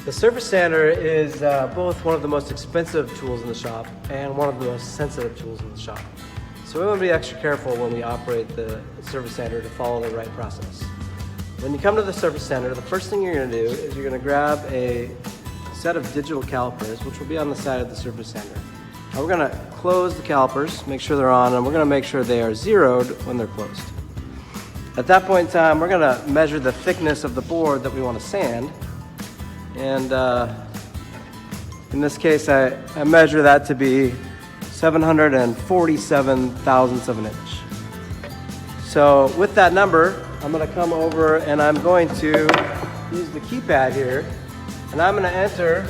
The surface sander is both one of the most expensive tools in the shop and one of the most sensitive tools in the shop. So we want to be extra careful when we operate the surface sander to follow the right process. When you come to the surface sander, the first thing you're going to do is you're going to grab a set of digital calipers, which will be on the side of the surface sander. Now we're going to close the calipers, make sure they're on, and we're going to make sure they are zeroed when they're closed. At that point in time, we're going to measure the thickness of the board that we want to sand. And in this case, I measure that to be 747 thousandths of an inch. So with that number, I'm going to come over and I'm going to use the keypad here, and I'm going to enter,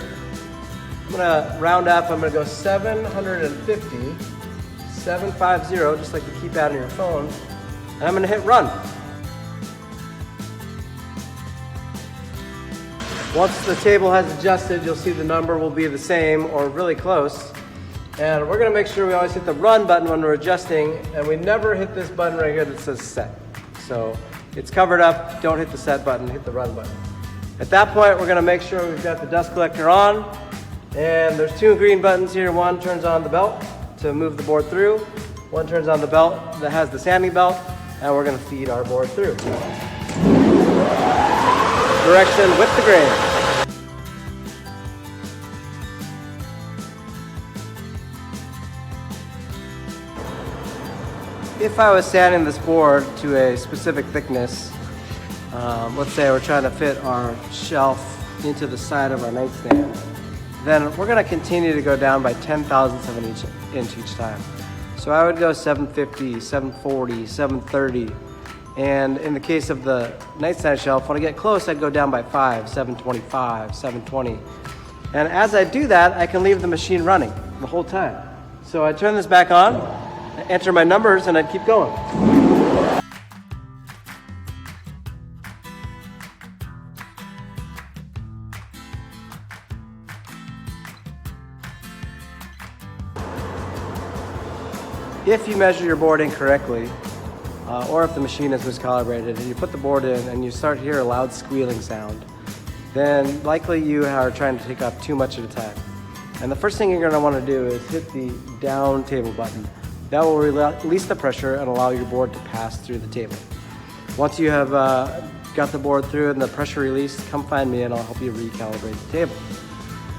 I'm going to round up, I'm going to go 750, 750, just like the keypad on your phone, and I'm going to hit run. Once the table has adjusted, you'll see the number will be the same or really close. And we're gonna make sure we always hit the run button when we're adjusting, and we never hit this button right here that says set. So it's covered up, don't hit the set button, hit the run button. At that point, we're gonna make sure we've got the dust collector on, and there's two green buttons here. One turns on the belt to move the board through. One turns on the belt that has the sanding belt, and we're gonna feed our board through. Direction with the grain. If I was sanding this board to a specific thickness, let's say we're trying to fit our shelf into the side of our nightstand, then we're going to continue to go down by 10 thousandths of an inch each time. So I would go 750, 740, 730. And in the case of the nightstand shelf, when I get close, I'd go down by 5, 725, 720. And as I do that, I can leave the machine running the whole time. So I turn this back on, I enter my numbers, and I'd keep going. If you measure your board incorrectly, or if the machine is miscalibrated and you put the board in and you start to hear a loud squealing sound, then likely you are trying to take off too much at a time. And the first thing you're going to want to do is hit the down table button. That will release the pressure and allow your board to pass through the table. Once you have got the board through and the pressure released, come find me and I'll help you recalibrate the table.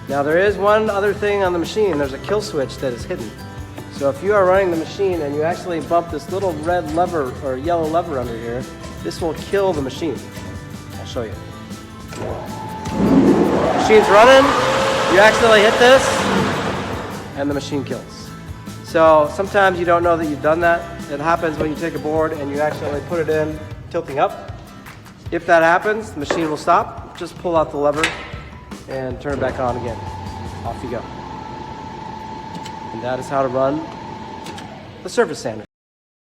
Now there is one other thing on the machine. There's a kill switch that is hidden. So if you are running the machine and you actually bump this little red lever or yellow lever under here, this will kill the machine. I'll show you. Machine's running, you accidentally hit this, and the machine kills. So sometimes you don't know that you've done that. It happens when you take a board and you accidentally put it in tilting up. If that happens, the machine will stop. Just pull out the lever and turn it back on again. Off you go. And that is how to run the surface sander.